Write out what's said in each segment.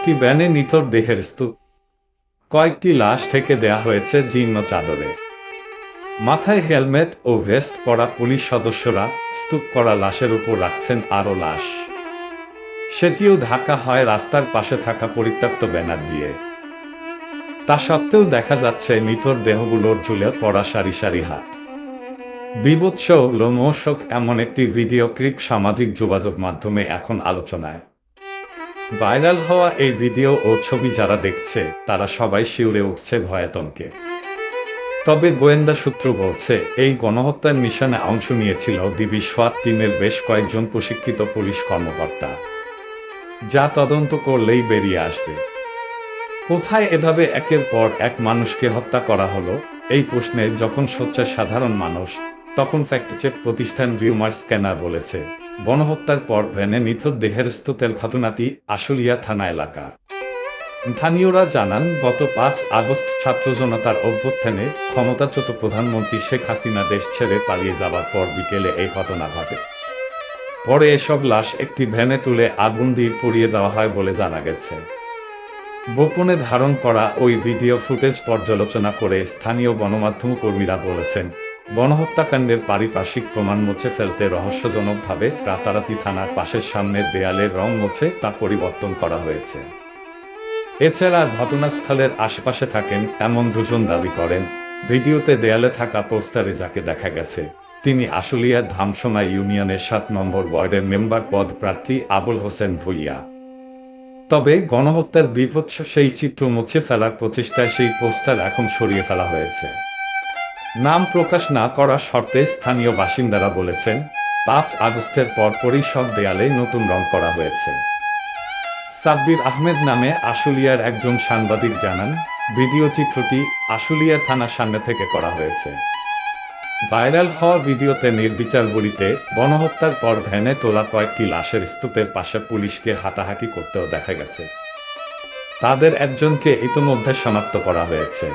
একটি ভ্যানে নিথর দেহের স্তূপ, কয়েকটি লাশ থেকে দেয়া হয়েছে জীর্ণ চাদরে। মাথায় হেলমেট ও ভেস্ট পরা পুলিশ সদস্যরা স্তূপ করা লাশের উপর রাখছেন আরও লাশ। সেটিও ঢাকা হয় রাস্তার পাশে থাকা পরিত্যক্ত ব্যানার দিয়ে। তা সত্ত্বেও দেখা যাচ্ছে নিথর দেহগুলোর ঝুলে পড়া সারি সারি হাত। বীভৎস লোমহর্ষক এমন একটি ভিডিও ক্লিপ সামাজিক যোগাযোগ মাধ্যমে এখন আলোচনায়। ভাইরাল হওয়া এই ভিডিও ও ছবি যারা দেখছে তারা সবাই শিউরে উঠছে ভয়াতঙ্কে। তবে গোয়েন্দা সূত্র বলছে, এই গণহত্যার মিশনে অংশ নিয়েছিল ডিবি সোয়াত টিমের বেশ কয়েকজন প্রশিক্ষিত পুলিশ কর্মকর্তা, যা তদন্ত করলেই বেরিয়ে আসবে। কোথায় এভাবে একের পর এক মানুষকে হত্যা করা হলো, এই প্রশ্নে যখন সোচ্চার সাধারণ মানুষ, তখন ফ্যাক্ট-চেক প্রতিষ্ঠান রিউমার স্ক্যানার বলেছে, গণহত্যার পর ভ্যানে নিথর দেহের স্তূপের ঘটনাটি আশুলিয়া থানা এলাকা। স্থানীয়রা জানান, গত ৫ আগস্ট ছাত্র জনতার অভ্যুত্থানে ক্ষমতাচ্যুত প্রধানমন্ত্রী শেখ হাসিনা দেশ ছেড়ে পালিয়ে যাওয়ার পর বিকেলে এই ঘটনা ঘটে। পরে এসব লাশ একটি ভ্যানে তুলে আগুন দিয়ে পুড়িয়ে দেওয়া হয় বলে জানা গেছে। গোপনে ধারণ করা ওই ভিডিও ফুটেজ পর্যালোচনা করে স্থানীয় গণমাধ্যম কর্মীরা বলেছেন, গণহত্যাকাণ্ডের পারিপার্শ্বিক প্রমাণ মুছে ফেলতে রহস্যজনকভাবে রাতারাতি থানার পাশের সামনের দেয়ালের রং মুছে তা পরিবর্তন করা হয়েছে। এছাড়া ঘটনাস্থলের আশপাশে থাকেন এমন দুজন দাবি করেন, ভিডিওতে দেয়ালে থাকা পোস্টারে যাকে দেখা গেছে তিনি আশুলিয়ার ধামসোনা ইউনিয়নের ৭ নম্বর ওয়ার্ডের মেম্বার পদ প্রার্থী আবুল হোসেন ভূঁইয়া। তবে গণহত্যার বীভৎস সেই চিত্র মুছে ফেলার প্রচেষ্টায় সেই পোস্টার এখন সরিয়ে ফেলা হয়েছে। নাম প্রকাশ না করার শর্তে স্থানীয় বাসিন্দারা বলেছেন, ৫ আগস্টের পরপরই সব দেয়ালে নতুন রং করা হয়েছে। সাব্বির আহমেদ নামে আশুলিয়ার একজন সাংবাদিক জানান, ভিডিও চিত্রটি আশুলিয়া থানার সামনে থেকে করা হয়েছে। ভাইরাল হওয়া ভিডিওতে নির্বিচার গুলিতে গণহত্যার পর ভ্যানে তোলা কয়েকটি লাশের স্তূপের পাশে পুলিশকে হাঁটাহাঁটি করতেও দেখা গেছে। তাদের একজনকে ইতোমধ্যে শনাক্ত করা হয়েছে।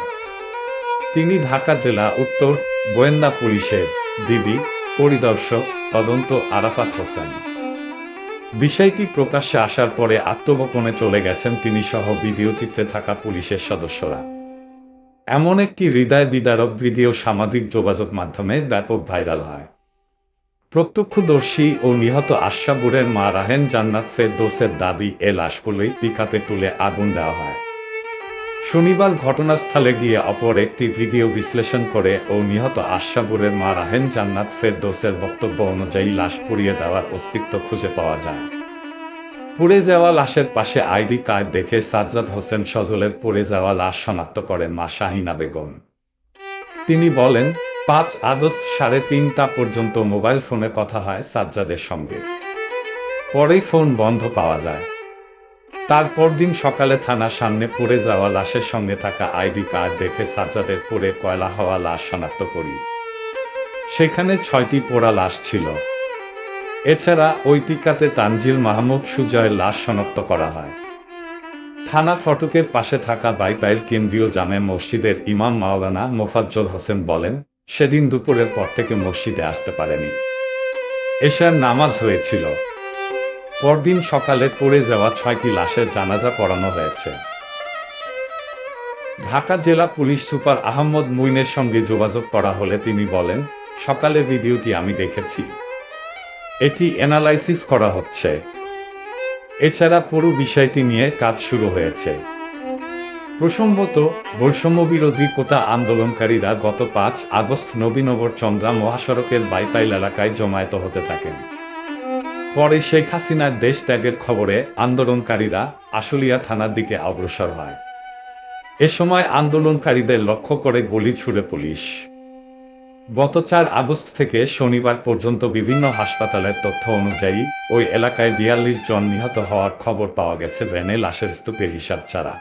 তিনি ঢাকা জেলা উত্তর গোয়েন্দা পুলিশের ডিবি পরিদর্শক তদন্ত আরাফাত হোসেন। বিষয়টি প্রকাশ্যে আসার পরে আত্মগোপনে চলে গেছেন তিনি সহ ভিডিও চিত্রে থাকা পুলিশের সদস্যরা। এমন একটি হৃদয় বিদারক ভিডিও সামাজিক যোগাযোগ মাধ্যমে ব্যাপক ভাইরাল হয়। প্রত্যক্ষদর্শী ও নিহত আশরাফুরের মা রাহেন জান্নাত ফেরদৌসের দাবি, এ লাশগুলোই পিকআপে তুলে আগুন দেওয়া হয়। শনিবার ঘটনাস্থলে গিয়ে অপর একটি ভিডিও বিশ্লেষণ করে ও নিহত আশরাফুরের মা রাহেন জান্নাত ফেরদৌসের বক্তব্য অনুযায়ী লাশ পুড়িয়ে দেওয়ার অস্তিত্ব খুঁজে পাওয়া যায়। পুড়ে যাওয়া লাশের পাশে আইডি কার্ড দেখে সাজ্জাদ হোসেন সজলের পুড়ে যাওয়া লাশ শনাক্ত করেন মা শাহিনা বেগম। তিনি বলেন, ৫ আগস্ট ৩:৩০ পর্যন্ত মোবাইল ফোনে কথা হয় সাজ্জাদের সঙ্গে। পরেই ফোন বন্ধ পাওয়া যায়। তারপর দিন সকালে থানার সামনে পুড়ে যাওয়া লাশের সঙ্গে থাকা আইডি কার্ড দেখে সাজ্জাদের পুড়ে কয়লা হওয়া লাশ শনাক্ত করি। সেখানে ৬টি পোড়া লাশ ছিল। এছাড়া ওই পিকআপে তানজিল মাহমুদ সুজয়ের লাশ শনাক্ত করা হয়। থানা ফটকের পাশে থাকা বাইপাইল কেন্দ্রীয় জামে মসজিদের ইমাম মাওলানা মোফাজ্জল হোসেন বলেন, সেদিন দুপুরের পর থেকে মসজিদে আসতে পারেনি। এশার নামাজ হয়েছিল। পরদিন সকালে পড়ে যাওয়া ৬টি লাশের জানাজা পড়ানো হয়েছে। ঢাকা জেলা পুলিশ সুপার আহমদ মুইনের সঙ্গে যোগাযোগ করা হলে তিনি বলেন, সকালে ভিডিওটি আমি দেখেছি। এটি অ্যানালাইসিস করা হচ্ছে। এছাড়া পুরো বিষয়টি নিয়ে কাজ শুরু হয়েছে। প্রসঙ্গত, বৈষম্যবিরোধী কোটা আন্দোলনকারীরা গত ৫ আগস্ট নবীনগর চন্দ্রা মহাসড়কের বাইপাইল এলাকায় জমায়েত হতে থাকেন। পরে শেখ হাসিনার দেশ ত্যাগের খবরে আন্দোলনকারীরা আশুলিয়া থানার দিকে অগ্রসর হয়। এ সময় আন্দোলনকারীদের লক্ষ্য করে গুলি ছুড়ে পুলিশ। গত ৪ আগস্ট থেকে শনিবার পর্যন্ত বিভিন্ন হাসপাতালের তথ্য অনুযায়ী ওই এলাকায় ৪২ জন নিহত হওয়ার খবর পাওয়া গেছে ভ্যানে লাশের স্তূপের হিসাব ছাড়া।